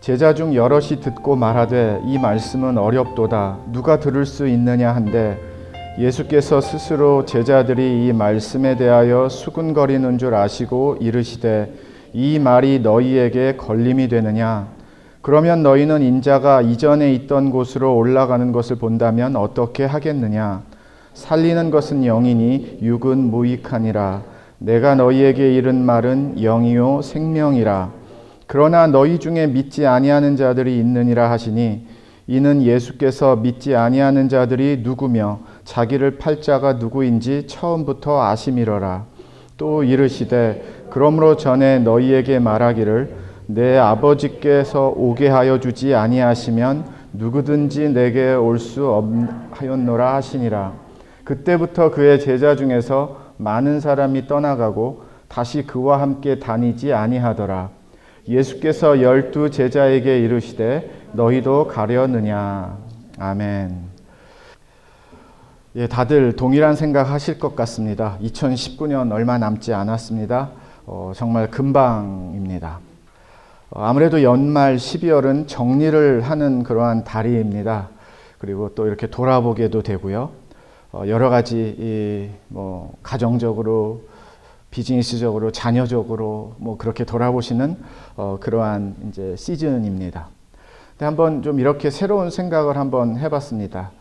제자 중 여럿이 듣고 말하되 이 말씀은 어렵도다 누가 들을 수 있느냐 한데 예수께서 스스로 제자들이 이 말씀에 대하여 수군거리는 줄 아시고 이르시되 이 말이 너희에게 걸림이 되느냐 그러면 너희는 인자가 이전에 있던 곳으로 올라가는 것을 본다면 어떻게 하겠느냐 살리는 것은 영이니 육은 무익하니라 내가 너희에게 이른 말은 영이요 생명이라 그러나 너희 중에 믿지 아니하는 자들이 있느니라 하시니 이는 예수께서 믿지 아니하는 자들이 누구며 자기를 팔 자가 누구인지 처음부터 아심이러라 또 이르시되 그러므로 전에 너희에게 말하기를 내 아버지께서 오게 하여 주지 아니하시면 누구든지 내게 올 수 없하였노라 하시니라 그때부터 그의 제자 중에서 많은 사람이 떠나가고 다시 그와 함께 다니지 아니하더라 예수께서 12 제자에게 이르시되 너희도 가려느냐 아멘. 예, 다들 동일한 생각 하실 것 같습니다. 2019년 얼마 남지 않았습니다. 정말 금방입니다. 아무래도 연말 12월은 정리를 하는 그러한 달입니다. 그리고 또 이렇게 돌아보게도 되고요. 여러 가지 가정적으로, 비즈니스적으로, 자녀적으로 그렇게 돌아보시는 그러한 이제 시즌입니다. 근데 한번 좀 이렇게 새로운 생각을 한번 해봤습니다.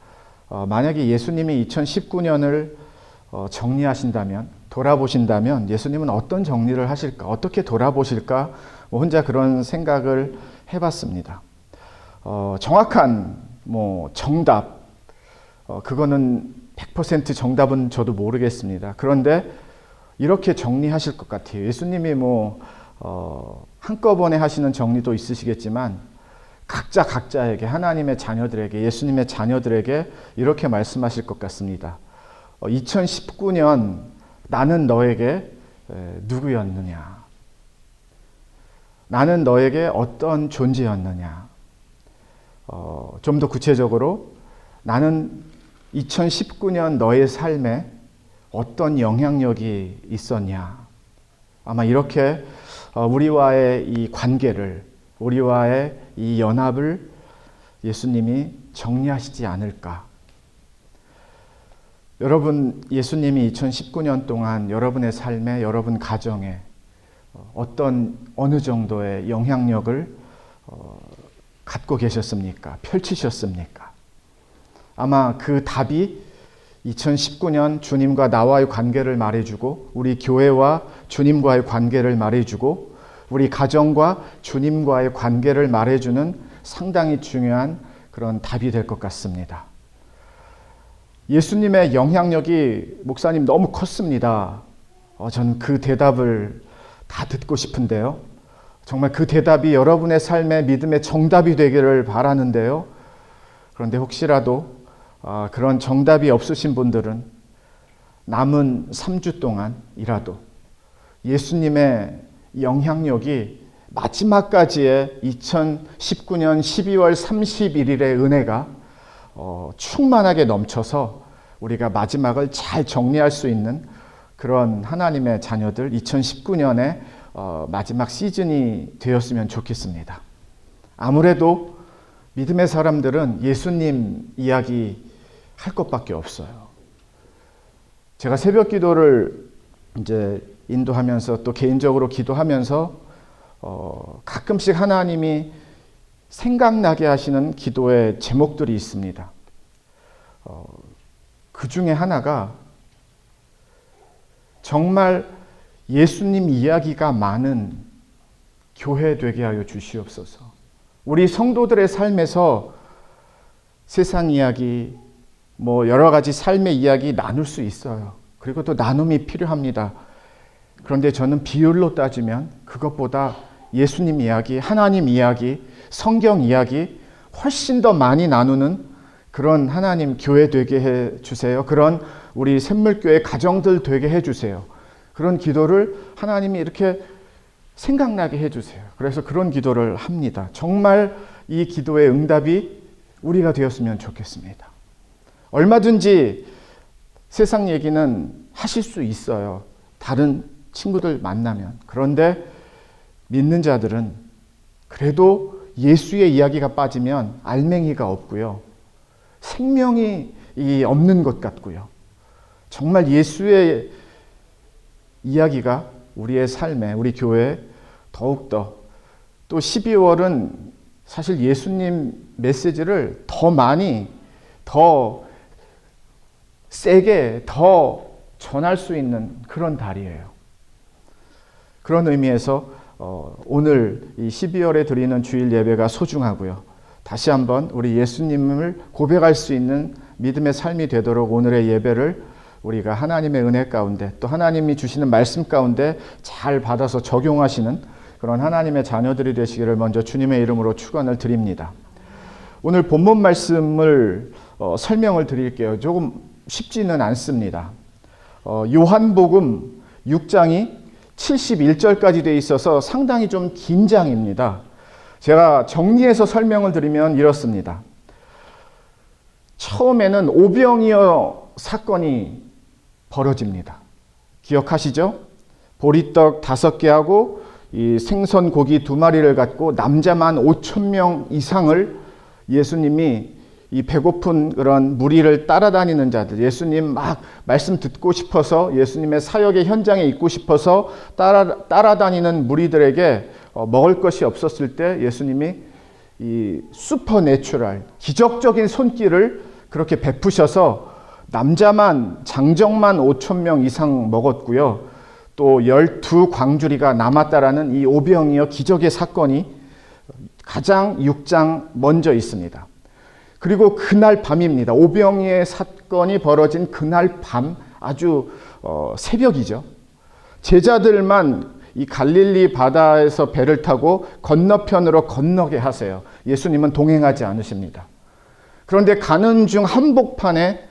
만약에 예수님이 2019년을 정리하신다면, 돌아보신다면 예수님은 어떤 정리를 하실까? 어떻게 돌아보실까? 혼자 그런 생각을 해봤습니다. 정확한 정답, 그거는 100% 정답은 저도 모르겠습니다. 그런데 이렇게 정리하실 것 같아요. 예수님이 한꺼번에 하시는 정리도 있으시겠지만 각자에게, 하나님의 자녀들에게, 예수님의 자녀들에게 이렇게 말씀하실 것 같습니다. 2019년 나는 너에게 누구였느냐? 나는 너에게 어떤 존재였느냐? 좀 더 구체적으로 나는 2019년 너의 삶에 어떤 영향력이 있었냐? 아마 이렇게 우리와의 이 관계를, 우리와의 이 연합을 예수님이 정리하시지 않을까? 여러분, 예수님이 2019년 동안 여러분의 삶에, 여러분 가정에 어느 정도의 영향력을 갖고 계셨습니까? 펼치셨습니까? 아마 그 답이 2019년 주님과 나와의 관계를 말해주고, 우리 교회와 주님과의 관계를 말해주고, 우리 가정과 주님과의 관계를 말해주는 상당히 중요한 그런 답이 될 것 같습니다. 예수님의 영향력이 목사님 너무 컸습니다. 저는 그 대답을 다 듣고 싶은데요. 정말 그 대답이 여러분의 삶의 믿음의 정답이 되기를 바라는데요. 그런데 혹시라도 그런 정답이 없으신 분들은 남은 3주 동안이라도 예수님의 영향력이 마지막까지의 2019년 12월 31일의 은혜가 충만하게 넘쳐서 우리가 마지막을 잘 정리할 수 있는 그런 하나님의 자녀들 2019년의 마지막 시즌이 되었으면 좋겠습니다. 아무래도 믿음의 사람들은 예수님 이야기 할 것밖에 없어요. 제가 새벽 기도를 이제 인도하면서 또 개인적으로 기도하면서 가끔씩 하나님이 생각나게 하시는 기도의 제목들이 있습니다. 그 중에 하나가 정말 예수님 이야기가 많은 교회 되게 하여 주시옵소서. 우리 성도들의 삶에서 세상 이야기, 여러 가지 삶의 이야기 나눌 수 있어요. 그리고 또 나눔이 필요합니다. 그런데 저는 비율로 따지면 그것보다 예수님 이야기, 하나님 이야기, 성경 이야기 훨씬 더 많이 나누는 그런 하나님 교회 되게 해주세요. 그런 우리 샘물교회 가정들 되게 해주세요. 그런 기도를 하나님이 이렇게 생각나게 해주세요. 그래서 그런 기도를 합니다. 정말 이 기도의 응답이 우리가 되었으면 좋겠습니다. 얼마든지 세상 얘기는 하실 수 있어요. 다른 친구들 만나면. 그런데 믿는 자들은 그래도 예수의 이야기가 빠지면 알맹이가 없고요. 생명이 없는 것 같고요. 정말 예수의 이야기가 우리의 삶에, 우리 교회에 더욱더, 또 12월은 사실 예수님 메시지를 더 많이, 더 세게, 더 전할 수 있는 그런 달이에요. 그런 의미에서 오늘 이 12월에 드리는 주일 예배가 소중하고요. 다시 한번 우리 예수님을 고백할 수 있는 믿음의 삶이 되도록 오늘의 예배를 우리가 하나님의 은혜 가운데, 또 하나님이 주시는 말씀 가운데 잘 받아서 적용하시는 그런 하나님의 자녀들이 되시기를 먼저 주님의 이름으로 축원을 드립니다. 오늘 본문 말씀을 설명을 드릴게요. 조금 쉽지는 않습니다. 요한복음 6장이 71절까지 되어 있어서 상당히 좀 긴 장입니다. 제가 정리해서 설명을 드리면 이렇습니다. 처음에는 오병이어 사건이 벌어집니다. 기억하시죠? 보리떡 5개하고 이 생선 고기 2마리를 갖고 남자만 5,000명 이상을 예수님이 이 배고픈 그런 무리를 따라다니는 자들, 예수님 막 말씀 듣고 싶어서, 예수님의 사역의 현장에 있고 싶어서 따라다니는 무리들에게 먹을 것이 없었을 때 예수님이 이 슈퍼내추럴, 기적적인 손길을 그렇게 베푸셔서 남자만, 장정만 5,000명 이상 먹었고요. 또 12광주리가 남았다라는 이 오병이어 기적의 사건이 가장 6장 먼저 있습니다. 그리고 그날 밤입니다. 오병이어 사건이 벌어진 그날 밤, 아주 새벽이죠. 제자들만 이 갈릴리 바다에서 배를 타고 건너편으로 건너게 하세요. 예수님은 동행하지 않으십니다. 그런데 가는 중 한복판에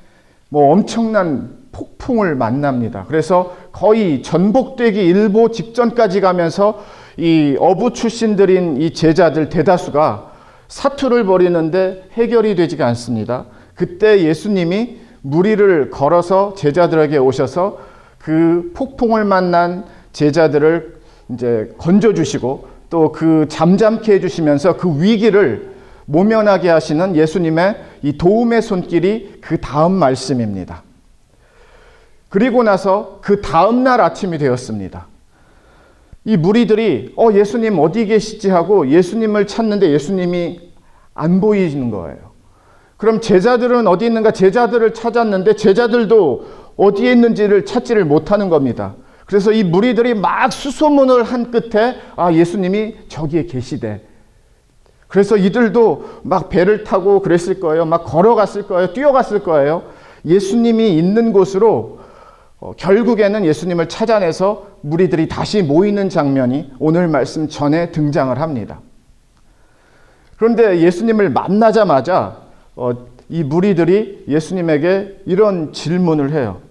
엄청난 폭풍을 만납니다. 그래서 거의 전복되기 일보 직전까지 가면서 이 어부 출신들인 이 제자들 대다수가 사투를 벌이는데 해결이 되지가 않습니다. 그때 예수님이 무리를 걸어서 제자들에게 오셔서 그 폭풍을 만난 제자들을 이제 건져주시고 또 그 잠잠케 해주시면서 그 위기를 모면하게 하시는 예수님의 이 도움의 손길이 그 다음 말씀입니다. 그리고 나서 그 다음 날 아침이 되었습니다. 이 무리들이 예수님 어디 계시지 하고 예수님을 찾는데 예수님이 안 보이는 거예요. 그럼 제자들은 어디 있는가? 제자들을 찾았는데 제자들도 어디에 있는지를 찾지를 못하는 겁니다. 그래서 이 무리들이 막 수소문을 한 끝에 예수님이 저기에 계시대. 그래서 이들도 막 배를 타고 그랬을 거예요. 막 걸어갔을 거예요. 뛰어갔을 거예요. 예수님이 있는 곳으로 결국에는 예수님을 찾아내서 무리들이 다시 모이는 장면이 오늘 말씀 전에 등장을 합니다. 그런데 예수님을 만나자마자 이 무리들이 예수님에게 이런 질문을 해요.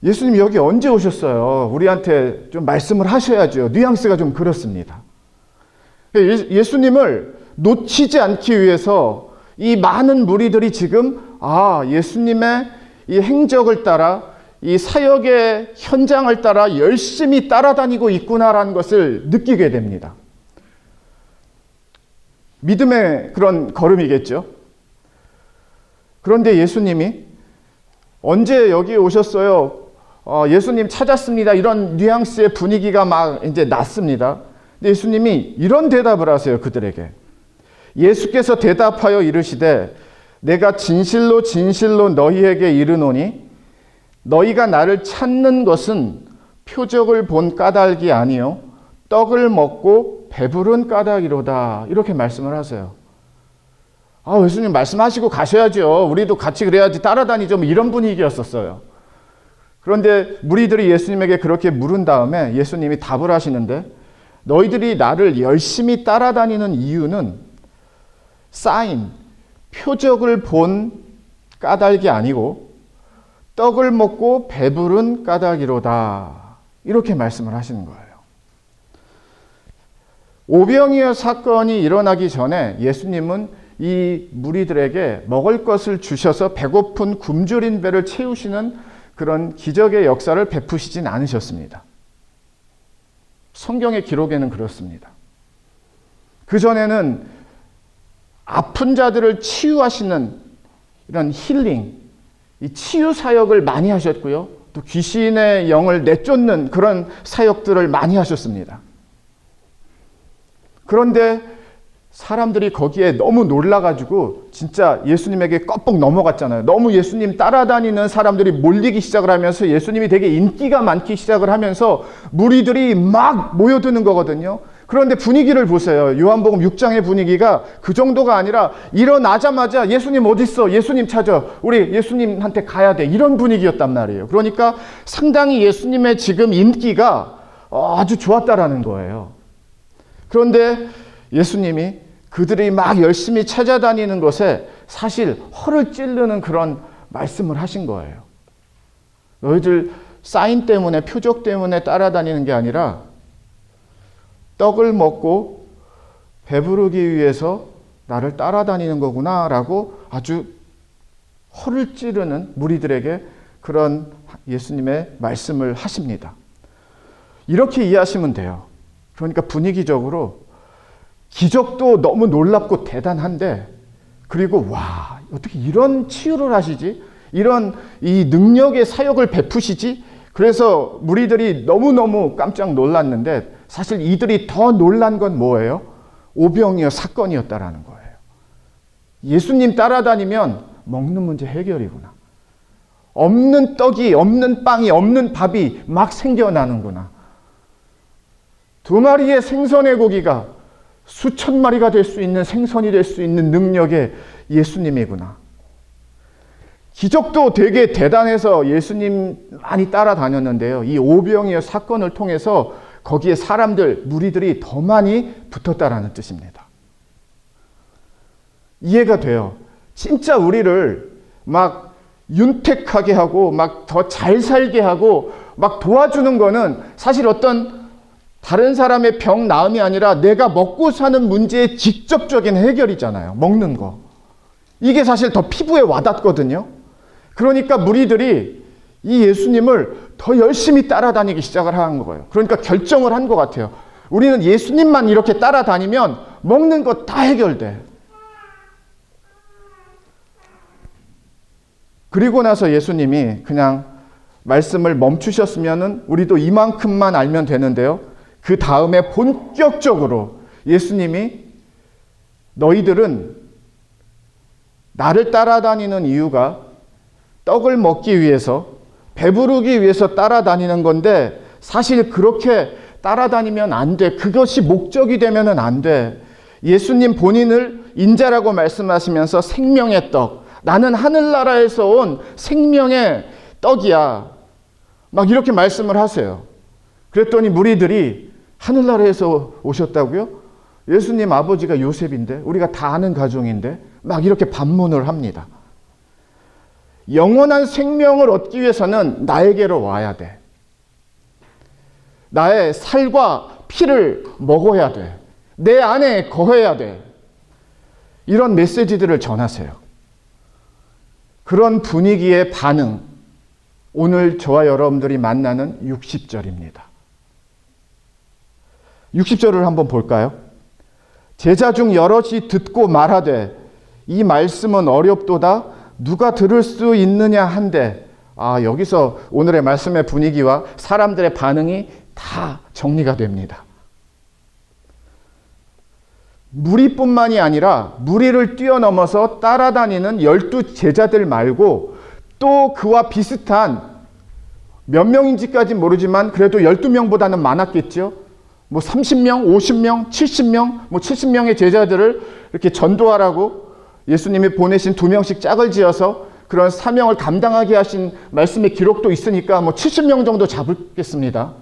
예수님 여기 언제 오셨어요? 우리한테 좀 말씀을 하셔야죠. 뉘앙스가 좀 그렇습니다. 예수님을 놓치지 않기 위해서 이 많은 무리들이 지금 예수님의 이 행적을 따라 이 사역의 현장을 따라 열심히 따라다니고 있구나라는 것을 느끼게 됩니다. 믿음의 그런 걸음이겠죠. 그런데 예수님이 언제 여기 오셨어요? 예수님 찾았습니다. 이런 뉘앙스의 분위기가 막 이제 났습니다. 근데 예수님이 이런 대답을 하세요. 그들에게. 예수께서 대답하여 이르시되 내가 진실로 진실로 너희에게 이르노니 너희가 나를 찾는 것은 표적을 본 까닭이 아니요 떡을 먹고 배부른 까닭이로다. 이렇게 말씀을 하세요. 예수님 말씀하시고 가셔야죠. 우리도 같이 그래야지 따라다니죠. 이런 분위기였었어요. 그런데 무리들이 예수님에게 그렇게 물은 다음에 예수님이 답을 하시는데 너희들이 나를 열심히 따라다니는 이유는 사인, 표적을 본 까닭이 아니고 떡을 먹고 배부른 까닭이로다. 이렇게 말씀을 하시는 거예요. 오병이어 사건이 일어나기 전에 예수님은 이 무리들에게 먹을 것을 주셔서 배고픈 굶주린 배를 채우시는 그런 기적의 역사를 베푸시진 않으셨습니다. 성경의 기록에는 그렇습니다. 그전에는 아픈 자들을 치유하시는 이런 힐링, 이 치유 사역을 많이 하셨고요. 또 귀신의 영을 내쫓는 그런 사역들을 많이 하셨습니다. 그런데 사람들이 거기에 너무 놀라가지고 진짜 예수님에게 껌뻑 넘어갔잖아요. 너무 예수님 따라다니는 사람들이 몰리기 시작을 하면서 예수님이 되게 인기가 많기 시작을 하면서 무리들이 막 모여드는 거거든요. 그런데 분위기를 보세요. 요한복음 6장의 분위기가 그 정도가 아니라 일어나자마자 예수님 어디 있어? 예수님 찾아. 우리 예수님한테 가야 돼. 이런 분위기였단 말이에요. 그러니까 상당히 예수님의 지금 인기가 아주 좋았다라는 거예요. 그런데 예수님이 그들이 막 열심히 찾아다니는 것에 사실 허를 찌르는 그런 말씀을 하신 거예요. 너희들 사인 때문에, 표적 때문에 따라다니는 게 아니라 떡을 먹고 배부르기 위해서 나를 따라다니는 거구나 라고 아주 허를 찌르는 무리들에게 그런 예수님의 말씀을 하십니다. 이렇게 이해하시면 돼요. 그러니까 분위기적으로 기적도 너무 놀랍고 대단한데, 그리고 와, 어떻게 이런 치유를 하시지? 이런 이 능력의 사역을 베푸시지? 그래서 무리들이 너무너무 깜짝 놀랐는데, 사실 이들이 더 놀란 건 뭐예요? 오병이어 사건이었다라는 거예요. 예수님 따라다니면 먹는 문제 해결이구나. 없는 떡이, 없는 빵이, 없는 밥이 막 생겨나는구나. 2마리의 생선의 고기가 수천 마리가 될 수 있는, 생선이 될 수 있는 능력의 예수님이구나. 기적도 되게 대단해서 예수님 많이 따라다녔는데요. 이 오병이어 사건을 통해서 거기에 사람들, 무리들이 더 많이 붙었다라는 뜻입니다. 이해가 돼요. 진짜 우리를 막 윤택하게 하고 막 더 잘 살게 하고 막 도와주는 거는 사실 어떤 다른 사람의 병 나음이 아니라 내가 먹고 사는 문제의 직접적인 해결이잖아요. 먹는 거. 이게 사실 더 피부에 와닿거든요. 그러니까 무리들이 이 예수님을 더 열심히 따라다니기 시작을 한 거예요. 그러니까 결정을 한 것 같아요. 우리는 예수님만 이렇게 따라다니면 먹는 거 다 해결돼. 그리고 나서 예수님이 그냥 말씀을 멈추셨으면 우리도 이만큼만 알면 되는데요. 그 다음에 본격적으로 예수님이 너희들은 나를 따라다니는 이유가 떡을 먹기 위해서, 배부르기 위해서 따라다니는 건데 사실 그렇게 따라다니면 안 돼. 그것이 목적이 되면은 안 돼. 예수님 본인을 인자라고 말씀하시면서 생명의 떡, 나는 하늘나라에서 온 생명의 떡이야. 막 이렇게 말씀을 하세요. 그랬더니 무리들이 하늘나라에서 오셨다고요? 예수님 아버지가 요셉인데, 우리가 다 아는 가정인데, 막 이렇게 반문을 합니다. 영원한 생명을 얻기 위해서는 나에게로 와야 돼. 나의 살과 피를 먹어야 돼. 내 안에 거해야 돼. 이런 메시지들을 전하세요. 그런 분위기의 반응, 오늘 저와 여러분들이 만나는 60절입니다. 60절을 한번 볼까요? 제자 중 여럿이 듣고 말하되 이 말씀은 어렵도다 누가 들을 수 있느냐 한데, 여기서 오늘의 말씀의 분위기와 사람들의 반응이 다 정리가 됩니다. 무리뿐만이 아니라 무리를 뛰어넘어서 따라다니는 12 제자들 말고 또 그와 비슷한 몇 명인지까지는 모르지만 그래도 12명보다는 많았겠죠. 30명, 50명, 70명, 70명의 제자들을 이렇게 전도하라고 예수님이 보내신 2명씩 짝을 지어서 그런 사명을 감당하게 하신 말씀의 기록도 있으니까 70명 정도 잡겠습니다.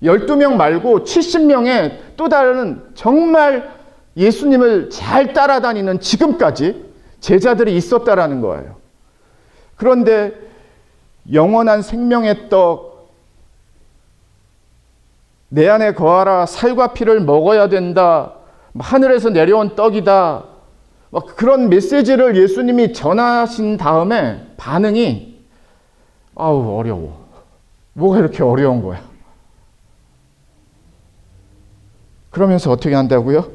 12명 말고 70명의 또 다른 정말 예수님을 잘 따라다니는 지금까지 제자들이 있었다라는 거예요. 그런데 영원한 생명의 떡, 내 안에 거하라, 살과 피를 먹어야 된다, 하늘에서 내려온 떡이다, 그런 메시지를 예수님이 전하신 다음에 반응이 어려워. 뭐가 이렇게 어려운 거야? 그러면서 어떻게 한다고요?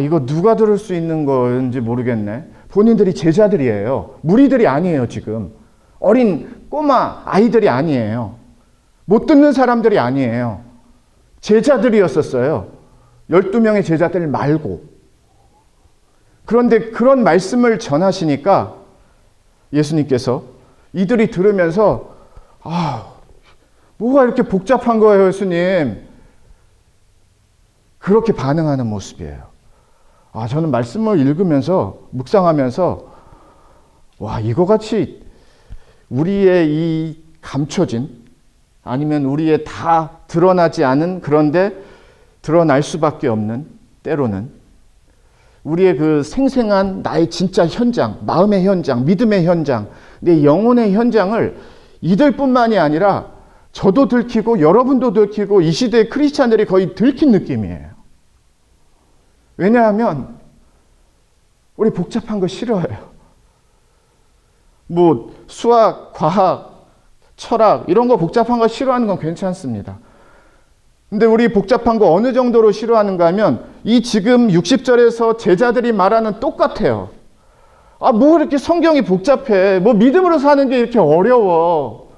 이거 누가 들을 수 있는 건지 모르겠네. 본인들이 제자들이에요. 무리들이 아니에요, 지금. 어린 꼬마 아이들이 아니에요. 못 듣는 사람들이 아니에요. 제자들이었었어요. 12명의 제자들 말고. 그런데 그런 말씀을 전하시니까 예수님께서 이들이 들으면서 뭐가 이렇게 복잡한 거예요, 예수님. 그렇게 반응하는 모습이에요. 저는 말씀을 읽으면서 묵상하면서 이거 같이 우리의 이 감춰진 아니면 우리의 다 드러나지 않은 그런데 드러날 수밖에 없는 때로는 우리의 그 생생한 나의 진짜 현장, 마음의 현장, 믿음의 현장, 내 영혼의 현장을 이들뿐만이 아니라 저도 들키고 여러분도 들키고 이 시대의 크리스찬들이 거의 들킨 느낌이에요. 왜냐하면 우리 복잡한 거 싫어해요. 수학, 과학, 철학 이런 거 복잡한 거 싫어하는 건 괜찮습니다. 근데 우리 복잡한 거 어느 정도로 싫어하는가 하면 이 지금 60절에서 제자들이 말하는 똑같아요. 뭐 이렇게 성경이 복잡해. 믿음으로 사는 게 이렇게 어려워.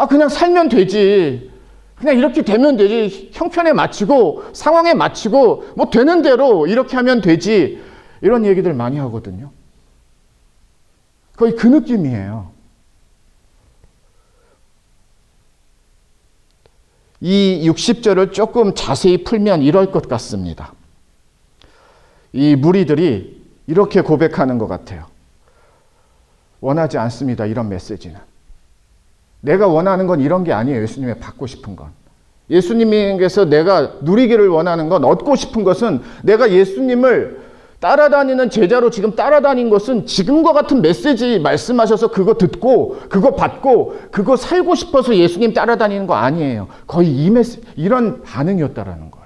그냥 살면 되지. 그냥 이렇게 되면 되지. 형편에 맞추고 상황에 맞추고 되는 대로 이렇게 하면 되지. 이런 얘기들 많이 하거든요. 거의 그 느낌이에요. 이 60절을 조금 자세히 풀면 이럴 것 같습니다. 이 무리들이 이렇게 고백하는 것 같아요. 원하지 않습니다. 이런 메시지는. 내가 원하는 건 이런 게 아니에요. 예수님의 받고 싶은 건. 예수님께서 내가 누리기를 원하는 건, 얻고 싶은 것은 내가 예수님을 따라다니는 제자로 지금 따라다닌 것은 지금과 같은 메시지 말씀하셔서 그거 듣고 그거 받고 그거 살고 싶어서 예수님 따라다니는 거 아니에요. 거의 이런 반응이었다라는 거예요.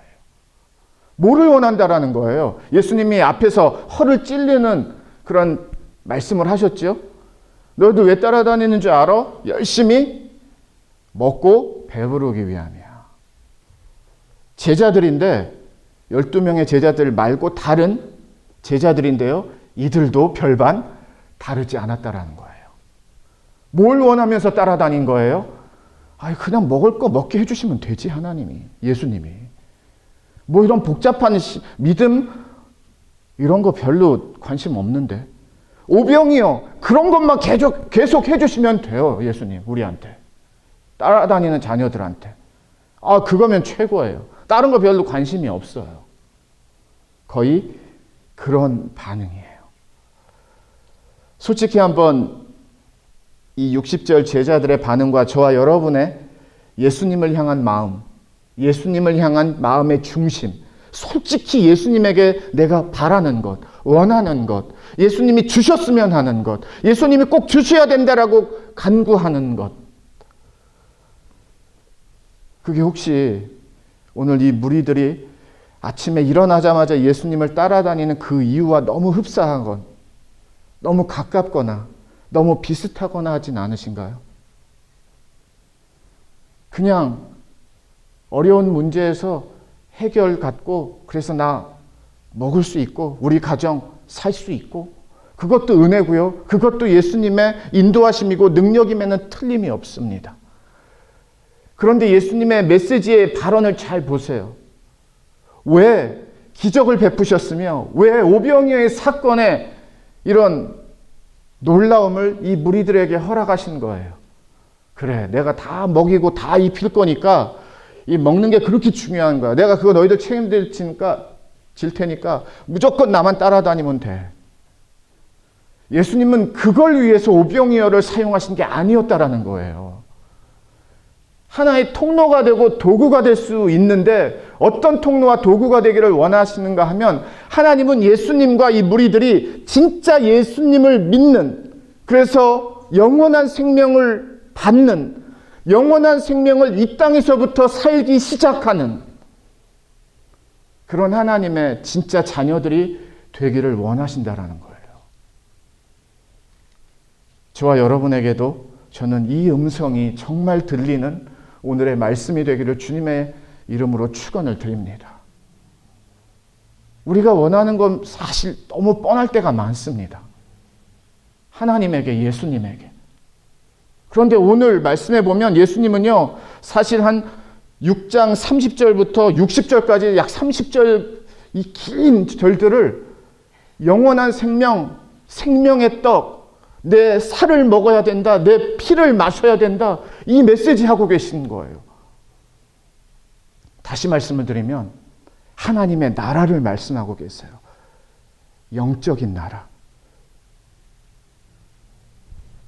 뭐를 원한다라는 거예요. 예수님이 앞에서 허를 찔리는 그런 말씀을 하셨죠. 너희들 왜 따라다니는 줄 알아? 열심히 먹고 배부르기 위함이야. 제자들인데 12명의 제자들 말고 다른 제자들인데요. 이들도 별반 다르지 않았다라는 거예요. 뭘 원하면서 따라다닌 거예요? 그냥 먹을 거 먹게 해주시면 되지, 하나님이, 예수님이. 이런 복잡한 믿음 이런 거 별로 관심 없는데. 오병이요. 그런 것만 계속 해주시면 돼요, 예수님, 우리한테. 따라다니는 자녀들한테. 그거면 최고예요. 다른 거 별로 관심이 없어요. 거의 그런 반응이에요. 솔직히 한번 이 60절 제자들의 반응과 저와 여러분의 예수님을 향한 마음, 예수님을 향한 마음의 중심, 솔직히 예수님에게 내가 바라는 것, 원하는 것, 예수님이 주셨으면 하는 것, 예수님이 꼭 주셔야 된다라고 간구하는 것. 그게 혹시 오늘 이 무리들이 아침에 일어나자마자 예수님을 따라다니는 그 이유와 너무 흡사한 건, 너무 가깝거나 너무 비슷하거나 하진 않으신가요? 그냥 어려운 문제에서 해결 갖고 그래서 나 먹을 수 있고 우리 가정 살 수 있고 그것도 은혜고요. 그것도 예수님의 인도하심이고 능력임에는 틀림이 없습니다. 그런데 예수님의 메시지의 발언을 잘 보세요. 왜 기적을 베푸셨으며 왜 오병이어의 사건에 이런 놀라움을 이 무리들에게 허락하신 거예요. 그래, 내가 다 먹이고 다 입힐 거니까 이 먹는 게 그렇게 중요한 거야. 내가 그거 너희들 책임질 테니까 무조건 나만 따라다니면 돼. 예수님은 그걸 위해서 오병이어를 사용하신 게 아니었다라는 거예요. 하나의 통로가 되고 도구가 될 수 있는데 어떤 통로와 도구가 되기를 원하시는가 하면 하나님은 예수님과 이 무리들이 진짜 예수님을 믿는, 그래서 영원한 생명을 받는, 영원한 생명을 이 땅에서부터 살기 시작하는 그런 하나님의 진짜 자녀들이 되기를 원하신다라는 거예요. 저와 여러분에게도 저는 이 음성이 정말 들리는 오늘의 말씀이 되기를 주님의 이름으로 축원을 드립니다. 우리가 원하는 건 사실 너무 뻔할 때가 많습니다. 하나님에게, 예수님에게. 그런데 오늘 말씀해 보면 예수님은요, 사실 한 6장 30절부터 60절까지 약 30절 이 긴 절들을 영원한 생명, 생명의 떡, 내 살을 먹어야 된다, 내 피를 마셔야 된다, 이 메시지 하고 계신 거예요. 다시 말씀을 드리면 하나님의 나라를 말씀하고 계세요. 영적인 나라.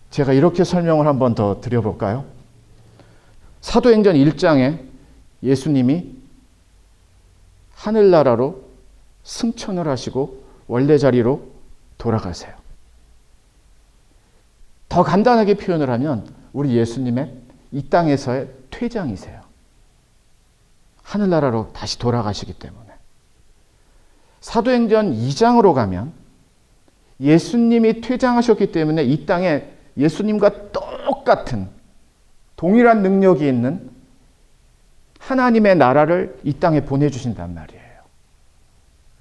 제가 이렇게 설명을 한번 더 드려볼까요? 사도행전 1장에 예수님이 하늘나라로 승천을 하시고 원래 자리로 돌아가세요. 더 간단하게 표현을 하면 우리 예수님의 이 땅에서의 퇴장이세요. 하늘나라로 다시 돌아가시기 때문에. 사도행전 2장으로 가면 예수님이 퇴장하셨기 때문에 이 땅에 예수님과 똑같은 동일한 능력이 있는 하나님의 나라를 이 땅에 보내주신단 말이에요.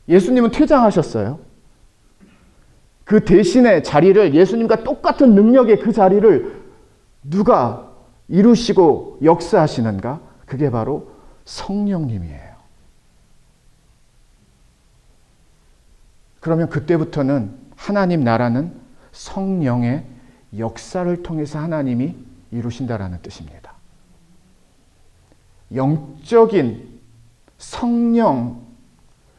예수님은 퇴장하셨어요. 그 대신의 자리를, 예수님과 똑같은 능력의 그 자리를 누가 이루시고 역사하시는가? 그게 바로 성령님이에요. 그러면 그때부터는 하나님 나라는 성령의 역사를 통해서 하나님이 이루신다라는 뜻입니다. 영적인 성령,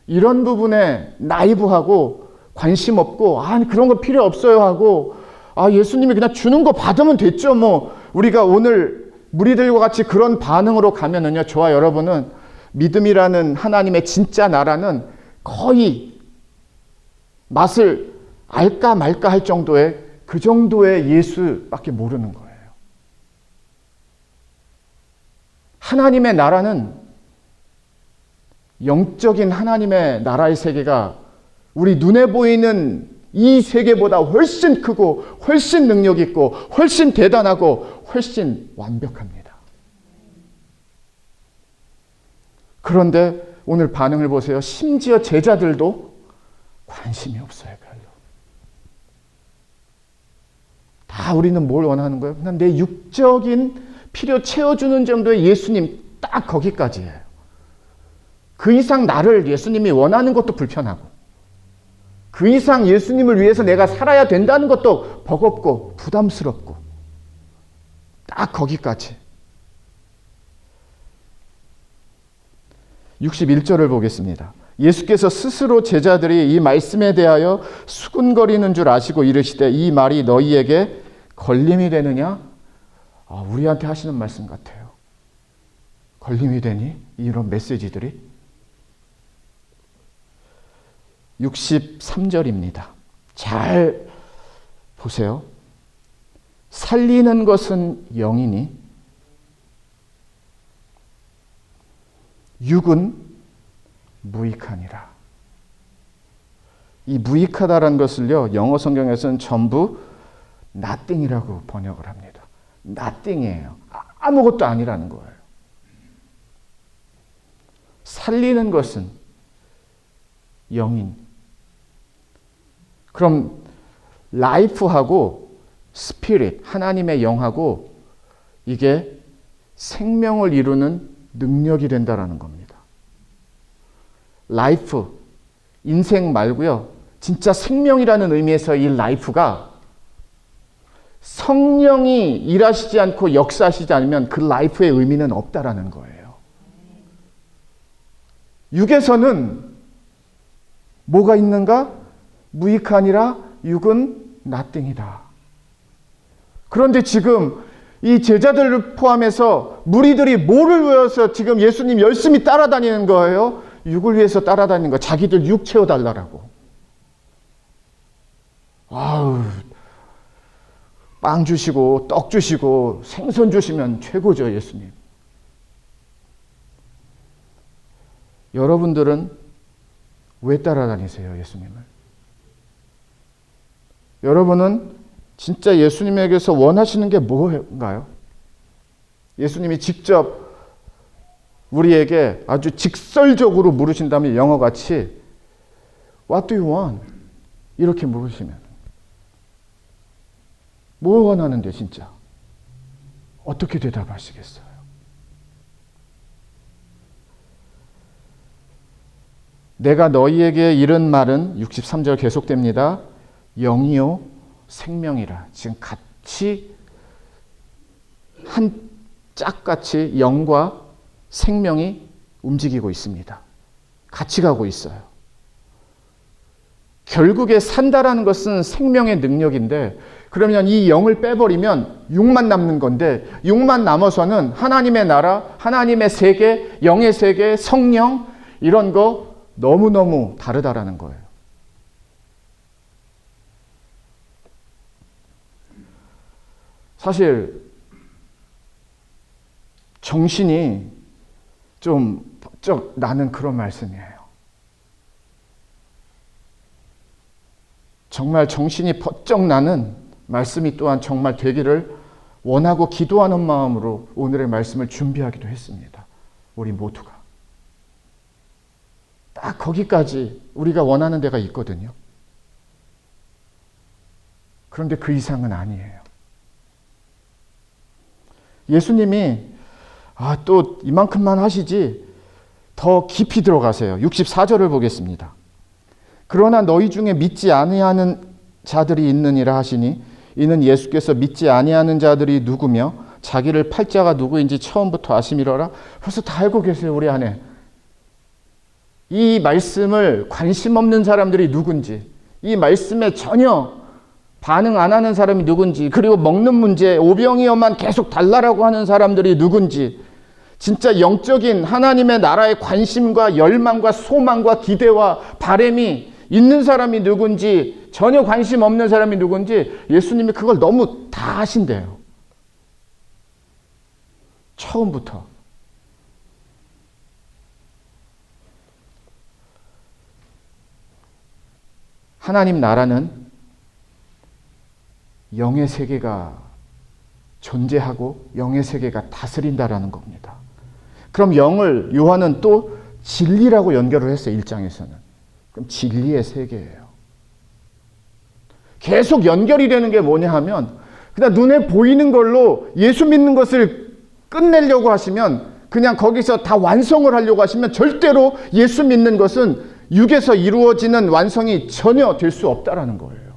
이런 부분에 나이브하고 관심 없고, 그런 거 필요 없어요 하고, 예수님이 그냥 주는 거 받으면 됐죠. 우리가 오늘 무리들과 같이 그런 반응으로 가면은요, 저와 여러분은 믿음이라는 하나님의 진짜 나라는 거의 맛을 알까 말까 할 정도의 그 정도의 예수밖에 모르는 거예요. 하나님의 나라는, 영적인 하나님의 나라의 세계가 우리 눈에 보이는 이 세계보다 훨씬 크고 훨씬 능력 있고 훨씬 대단하고 훨씬 완벽합니다. 그런데 오늘 반응을 보세요. 심지어 제자들도 관심이 없어요. 별로. 다 우리는 뭘 원하는 거예요? 그냥 내 육적인 필요 채워주는 정도의 예수님, 딱 거기까지예요. 그 이상 나를 예수님이 원하는 것도 불편하고, 그 이상 예수님을 위해서 내가 살아야 된다는 것도 버겁고 부담스럽고, 딱 거기까지. 61절을 보겠습니다. 예수께서 스스로 제자들이 이 말씀에 대하여 수군거리는 줄 아시고 이르시되 이 말이 너희에게 걸림이 되느냐? 우리한테 하시는 말씀 같아요. 걸림이 되니? 이런 메시지들이. 63절입니다. 잘 보세요. 살리는 것은 영이니 육은 무익하니라. 이 무익하다라는 것을요, 영어 성경에서는 전부 nothing이라고 번역을 합니다. nothing이에요. 아무것도 아니라는 거예요. 살리는 것은 영인. 그럼 life하고 spirit, 하나님의 영하고 이게 생명을 이루는 능력이 된다라는 겁니다. life, 인생 말고요. 진짜 생명이라는 의미에서 이 life가 성령이 일하시지 않고 역사하시지 않으면 그 life의 의미는 없다라는 거예요. 육에서는 뭐가 있는가? 무익하니라 육은 nothing이다. 그런데 지금 이 제자들을 포함해서 무리들이 뭐를 외워서 지금 예수님 열심히 따라다니는 거예요? 육을 위해서 따라다니는 거. 자기들 육 채워달라고. 빵 주시고 떡 주시고 생선 주시면 최고죠, 예수님. 여러분들은 왜 따라다니세요, 예수님을? 여러분은 진짜 예수님에게서 원하시는 게 뭔가요? 예수님이 직접 우리에게 아주 직설적으로 물으신다면 영어같이 What do you want? 이렇게 물으시면 뭐 원하는데 진짜? 어떻게 대답하시겠어요? 내가 너희에게 이른 말은 63절 계속됩니다. 영이요 생명이라. 지금 같이 한 짝같이 영과 생명이 움직이고 있습니다. 같이 가고 있어요. 결국에 산다라는 것은 생명의 능력인데, 그러면 이 영을 빼버리면 육만 남는 건데, 육만 남아서는 하나님의 나라, 하나님의 세계, 영의 세계, 성령 이런 거 너무너무 다르다라는 거예요. 사실 정신이 좀 번쩍 나는 그런 말씀이에요. 정말 정신이 번쩍 나는 말씀이 또한 정말 되기를 원하고 기도하는 마음으로 오늘의 말씀을 준비하기도 했습니다. 우리 모두가. 딱 거기까지 우리가 원하는 데가 있거든요. 그런데 그 이상은 아니에요. 예수님이 또 이만큼만 하시지 더 깊이 들어가세요. 64절을 보겠습니다. 그러나 너희 중에 믿지 아니하는 자들이 있느니라 하시니 이는 예수께서 믿지 아니하는 자들이 누구며 자기를 팔 자가 누구인지 처음부터 아심이러라. 벌써 다 알고 계세요. 우리 안에. 이 말씀을 관심 없는 사람들이 누군지, 이 말씀에 전혀 반응 안 하는 사람이 누군지, 그리고 먹는 문제, 오병이어만 계속 달라라고 하는 사람들이 누군지, 진짜 영적인 하나님의 나라에 관심과 열망과 소망과 기대와 바람이 있는 사람이 누군지, 전혀 관심 없는 사람이 누군지 예수님이 그걸 너무 다 아신대요. 처음부터. 하나님 나라는 영의 세계가 존재하고 영의 세계가 다스린다라는 겁니다. 그럼 영을 요한은 또 진리라고 연결을 했어요. 1장에서는. 그럼 진리의 세계예요. 계속 연결이 되는 게 뭐냐 하면 그냥 눈에 보이는 걸로 예수 믿는 것을 끝내려고 하시면, 그냥 거기서 다 완성을 하려고 하시면 절대로 예수 믿는 것은 육에서 이루어지는 완성이 전혀 될 수 없다라는 거예요.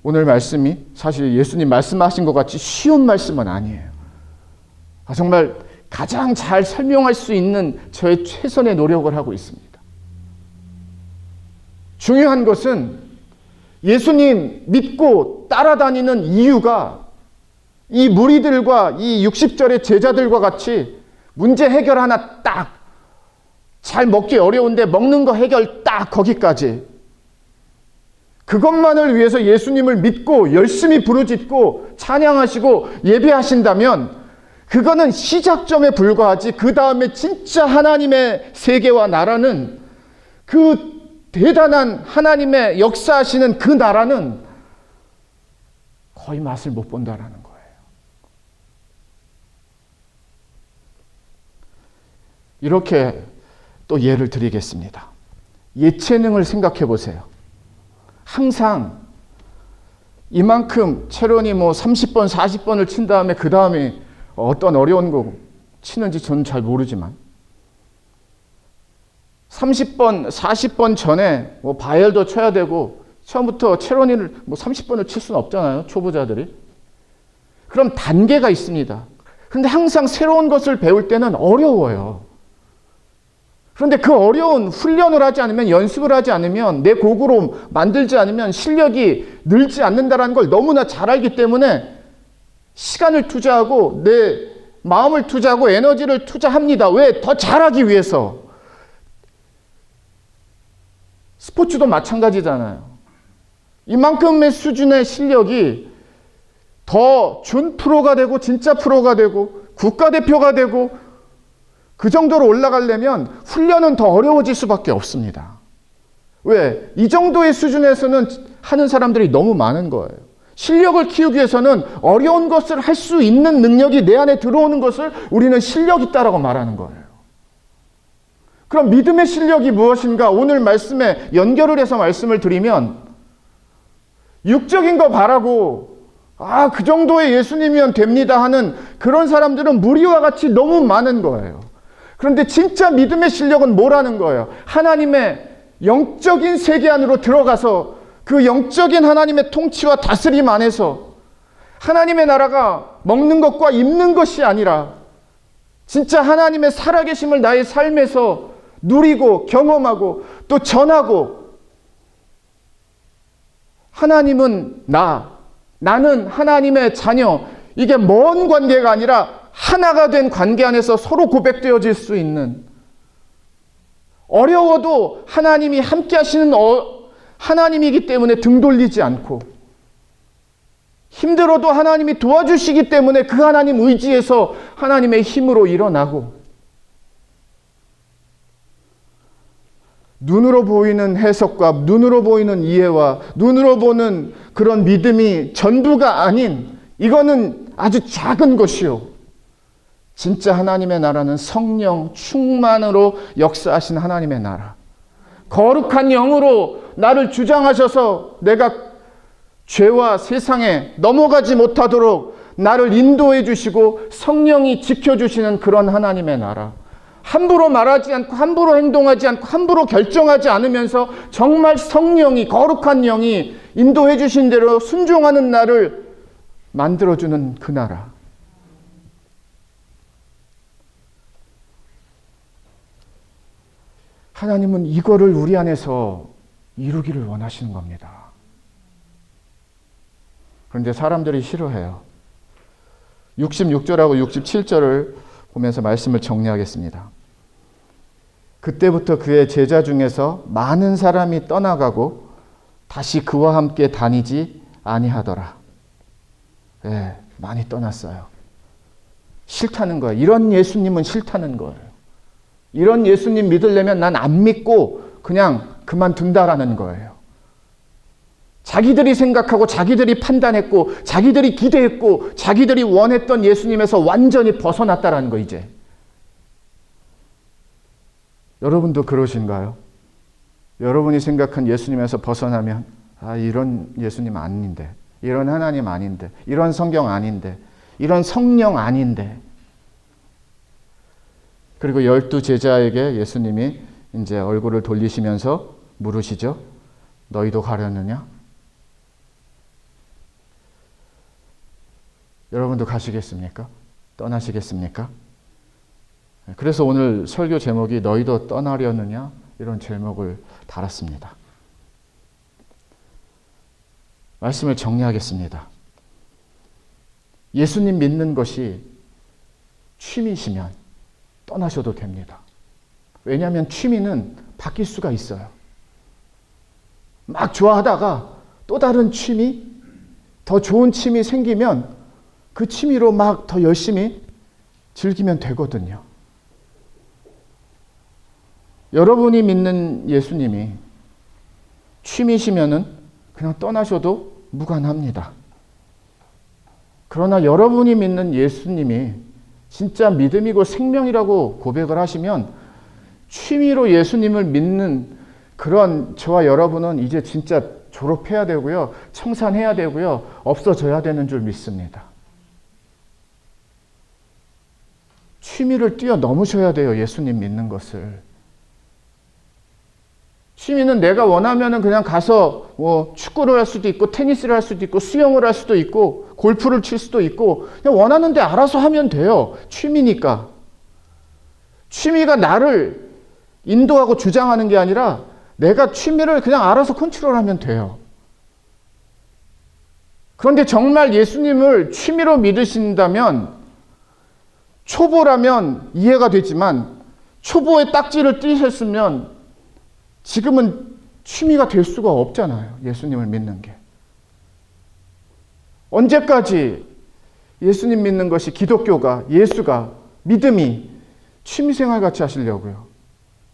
오늘 말씀이 사실 예수님 말씀하신 것 같이 쉬운 말씀은 아니에요. 정말 가장 잘 설명할 수 있는 저의 최선의 노력을 하고 있습니다. 중요한 것은 예수님 믿고 따라다니는 이유가 이 무리들과 이 60절의 제자들과 같이 문제 해결 하나 딱, 잘 먹기 어려운데 먹는 거 해결 딱 거기까지, 그것만을 위해서 예수님을 믿고 열심히 부르짖고 찬양하시고 예배하신다면 그거는 시작점에 불과하지, 그 다음에 진짜 하나님의 세계와 나라는, 그 대단한 하나님의 역사하시는 그 나라는 거의 맛을 못 본다라는 거예요. 이렇게 또 예를 드리겠습니다. 예체능을 생각해 보세요. 항상 이만큼 체론이 30번, 40번을 친 다음에 그 다음에 어떤 어려운 거 치는지 저는 잘 모르지만 30번, 40번 전에 바이올도 쳐야 되고 처음부터 체론이를 30번을 칠 수는 없잖아요. 초보자들이. 그럼 단계가 있습니다. 그런데 항상 새로운 것을 배울 때는 어려워요. 그런데 그 어려운 훈련을 하지 않으면, 연습을 하지 않으면, 내 곡으로 만들지 않으면 실력이 늘지 않는다는 걸 너무나 잘 알기 때문에 시간을 투자하고 내 마음을 투자하고 에너지를 투자합니다. 왜? 더 잘하기 위해서. 스포츠도 마찬가지잖아요. 이만큼의 수준의 실력이 더 준 프로가 되고 진짜 프로가 되고 국가대표가 되고 그 정도로 올라가려면 훈련은 더 어려워질 수밖에 없습니다. 왜? 이 정도의 수준에서는 하는 사람들이 너무 많은 거예요. 실력을 키우기 위해서는 어려운 것을 할 수 있는 능력이 내 안에 들어오는 것을 우리는 실력 있다라고 말하는 거예요. 그럼 믿음의 실력이 무엇인가? 오늘 말씀에 연결을 해서 말씀을 드리면 육적인 거 바라고 그 정도의 예수님이면 됩니다 하는 그런 사람들은 무리와 같이 너무 많은 거예요. 그런데 진짜 믿음의 실력은 뭐라는 거예요? 하나님의 영적인 세계 안으로 들어가서 그 영적인 하나님의 통치와 다스림 안에서 하나님의 나라가 먹는 것과 입는 것이 아니라 진짜 하나님의 살아계심을 나의 삶에서 누리고 경험하고 또 전하고, 하나님은 나는 하나님의 자녀, 이게 먼 관계가 아니라 하나가 된 관계 안에서 서로 고백되어질 수 있는, 어려워도 하나님이 함께 하시는 하나님이기 때문에 등 돌리지 않고, 힘들어도 하나님이 도와주시기 때문에 그 하나님 의지에서 하나님의 힘으로 일어나고, 눈으로 보이는 해석과 눈으로 보이는 이해와 눈으로 보는 그런 믿음이 전부가 아닌, 이거는 아주 작은 것이요, 진짜 하나님의 나라는 성령 충만으로 역사하신 하나님의 나라, 거룩한 영으로 나를 주장하셔서 내가 죄와 세상에 넘어가지 못하도록 나를 인도해 주시고 성령이 지켜주시는 그런 하나님의 나라, 함부로 말하지 않고 함부로 행동하지 않고 함부로 결정하지 않으면서 정말 성령이, 거룩한 영이 인도해 주신 대로 순종하는 나를 만들어주는 그 나라. 하나님은 이거를 우리 안에서 이루기를 원하시는 겁니다. 그런데 사람들이 싫어해요. 66절하고 67절을 보면서 말씀을 정리하겠습니다. 그때부터 그의 제자 중에서 많은 사람이 떠나가고 다시 그와 함께 다니지 아니하더라. 네, 많이 떠났어요. 싫다는 거예요. 이런 예수님은 싫다는 거예요. 이런 예수님 믿으려면 난 안 믿고 그냥 그만둔다라는 거예요. 자기들이 생각하고 자기들이 판단했고 자기들이 기대했고 자기들이 원했던 예수님에서 완전히 벗어났다라는 거. 이제 여러분도 그러신가요? 여러분이 생각한 예수님에서 벗어나면 이런 예수님 아닌데, 이런 하나님 아닌데, 이런 성경 아닌데, 이런 성령 아닌데. 그리고 12 제자에게 예수님이 이제 얼굴을 돌리시면서 물으시죠. 너희도 가려느냐? 여러분도 가시겠습니까? 떠나시겠습니까? 그래서 오늘 설교 제목이 너희도 떠나려느냐? 이런 제목을 달았습니다. 말씀을 정리하겠습니다. 예수님 믿는 것이 취미시면 떠나셔도 됩니다. 왜냐하면 취미는 바뀔 수가 있어요. 막 좋아하다가 또 다른 취미, 더 좋은 취미 생기면 그 취미로 막 더 열심히 즐기면 되거든요. 여러분이 믿는 예수님이 취미시면은 그냥 떠나셔도 무관합니다. 그러나 여러분이 믿는 예수님이 진짜 믿음이고 생명이라고 고백을 하시면 취미로 예수님을 믿는 그런 저와 여러분은 이제 진짜 졸업해야 되고요, 청산해야 되고요, 없어져야 되는 줄 믿습니다. 취미를 뛰어넘으셔야 돼요, 예수님 믿는 것을. 취미는 내가 원하면은 그냥 가서 축구를 할 수도 있고 테니스를 할 수도 있고 수영을 할 수도 있고 골프를 칠 수도 있고 그냥 원하는데 알아서 하면 돼요. 취미니까. 취미가 나를 인도하고 주장하는 게 아니라 내가 취미를 그냥 알아서 컨트롤하면 돼요. 그런데 정말 예수님을 취미로 믿으신다면, 초보라면 이해가 되지만 초보의 딱지를 띄셨으면 지금은 취미가 될 수가 없잖아요. 예수님을 믿는 게. 언제까지 예수님 믿는 것이, 기독교가, 예수가, 믿음이 취미생활 같이 하시려고요?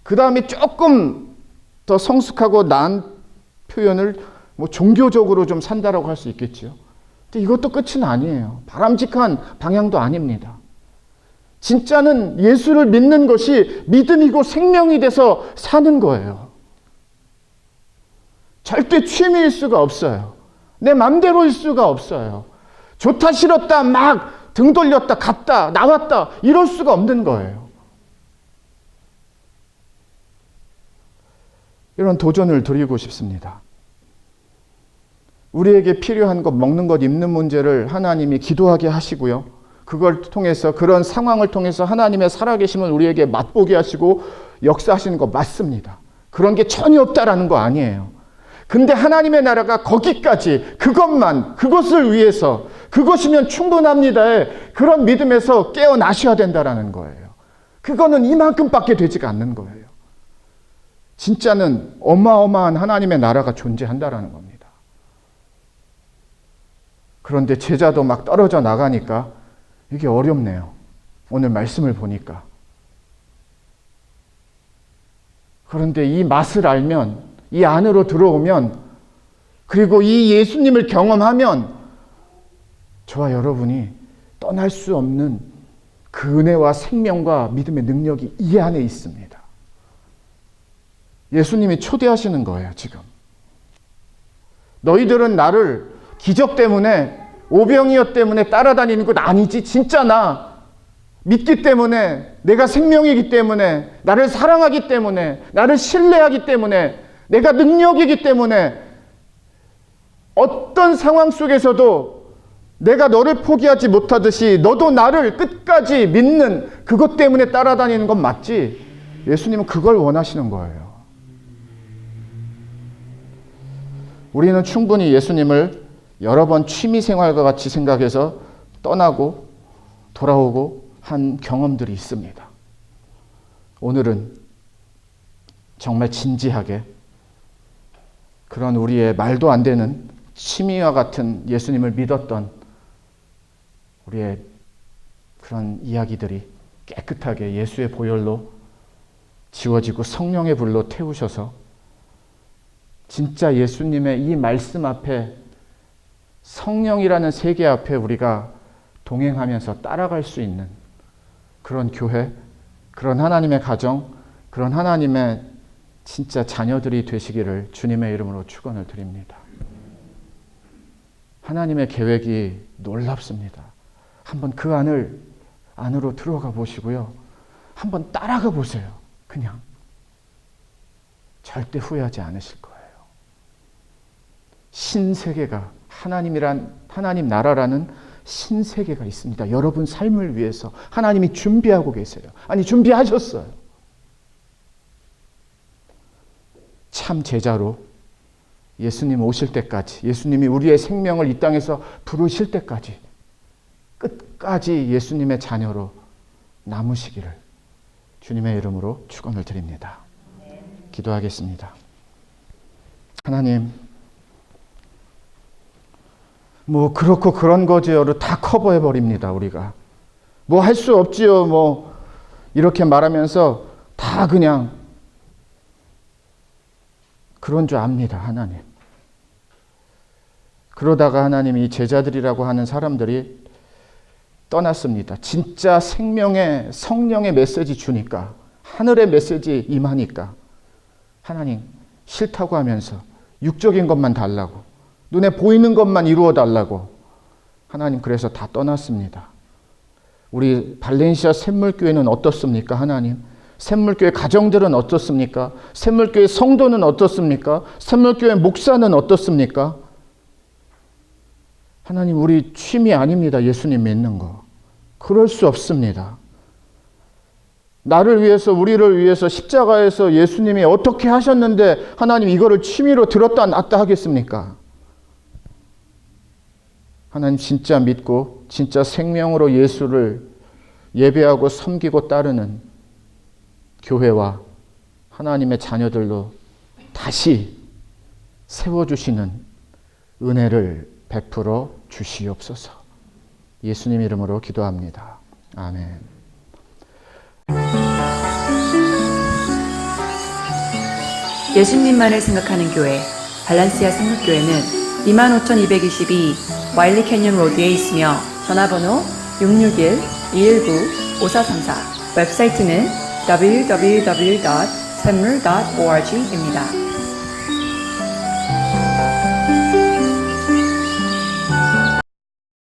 그 다음에 조금 더 성숙하고 나은 표현을 종교적으로 좀 산다라고 할 수 있겠죠. 근데 이것도 끝은 아니에요. 바람직한 방향도 아닙니다. 진짜는 예수를 믿는 것이 믿음이고 생명이 돼서 사는 거예요. 절대 취미일 수가 없어요. 내 맘대로일 수가 없어요. 좋다 싫었다 막 등 돌렸다 갔다 나왔다 이럴 수가 없는 거예요. 이런 도전을 드리고 싶습니다. 우리에게 필요한 것, 먹는 것, 입는 문제를 하나님이 기도하게 하시고요. 그걸 통해서, 그런 상황을 통해서 하나님의 살아계심을 우리에게 맛보게 하시고 역사하시는 거 맞습니다. 그런 게 전혀 없다라는 거 아니에요. 근데 하나님의 나라가 거기까지, 그것을 위해서, 그것이면 충분합니다의 그런 믿음에서 깨어나셔야 된다라는 거예요. 그거는 이만큼밖에 되지가 않는 거예요. 진짜는 어마어마한 하나님의 나라가 존재한다라는 겁니다. 그런데 제자도 막 떨어져 나가니까 이게 어렵네요. 오늘 말씀을 보니까. 그런데 이 맛을 알면, 이 안으로 들어오면, 그리고 이 예수님을 경험하면 저와 여러분이 떠날 수 없는 그 은혜와 생명과 믿음의 능력이 이 안에 있습니다. 예수님이 초대하시는 거예요, 지금. 너희들은 나를 기적 때문에, 오병이어 때문에 따라다니는 것 아니지. 진짜 나 믿기 때문에, 내가 생명이기 때문에, 나를 사랑하기 때문에, 나를 신뢰하기 때문에, 내가 능력이기 때문에 어떤 상황 속에서도 내가 너를 포기하지 못하듯이 너도 나를 끝까지 믿는 그것 때문에 따라다니는 건 맞지. 예수님은 그걸 원하시는 거예요. 우리는 충분히 예수님을 여러 번 취미생활과 같이 생각해서 떠나고 돌아오고 한 경험들이 있습니다. 오늘은 정말 진지하게 그런 우리의 말도 안 되는 취미와 같은 예수님을 믿었던 우리의 그런 이야기들이 깨끗하게 예수의 보혈로 지워지고 성령의 불로 태우셔서 진짜 예수님의 이 말씀 앞에, 성령이라는 세계 앞에 우리가 동행하면서 따라갈 수 있는 그런 교회, 그런 하나님의 가정, 그런 하나님의 진짜 자녀들이 되시기를 주님의 이름으로 축원을 드립니다. 하나님의 계획이 놀랍습니다. 한번 그 안으로 들어가 보시고요. 한번 따라가 보세요. 그냥. 절대 후회하지 않으실 거예요. 신세계가, 하나님 나라라는 신세계가 있습니다. 여러분 삶을 위해서 하나님이 준비하고 계세요. 아니, 준비하셨어요. 참 제자로 예수님 오실 때까지, 예수님이 우리의 생명을 이 땅에서 부르실 때까지 끝까지 예수님의 자녀로 남으시기를 주님의 이름으로 축원을 드립니다. 기도하겠습니다. 하나님, 뭐 그렇고 그런 거지요로 다 커버해 버립니다. 우리가 뭐 할 수 없지요, 뭐 이렇게 말하면서 다 그냥 그런 줄 압니다. 하나님. 그러다가 하나님이 제자들이라고 하는 사람들이 떠났습니다. 진짜 생명의, 성령의 메시지 주니까, 하늘의 메시지 임하니까 하나님 싫다고 하면서 육적인 것만 달라고, 눈에 보이는 것만 이루어 달라고 하나님 그래서 다 떠났습니다. 우리 발렌시아 샘물교회는 어떻습니까? 하나님, 샘물교회 가정들은 어떻습니까? 샘물교회 성도는 어떻습니까? 샘물교회 목사는 어떻습니까? 하나님, 우리 취미 아닙니다. 예수님 믿는 거. 그럴 수 없습니다. 나를 위해서, 우리를 위해서 십자가에서 예수님이 어떻게 하셨는데 하나님 이거를 취미로 들었다 놨다 하겠습니까? 하나님 진짜 믿고 진짜 생명으로 예수를 예배하고 섬기고 따르는 교회와 하나님의 자녀들로 다시 세워주시는 은혜를 베풀어 주시옵소서. 예수님 이름으로 기도합니다. 아멘. 예수님만을 생각하는 교회 발란시아 생물교회는 25,222 와일리 캐년 로드에 있으며 전화번호 661-219 5434. 웹사이트는 www.샘물.org입니다.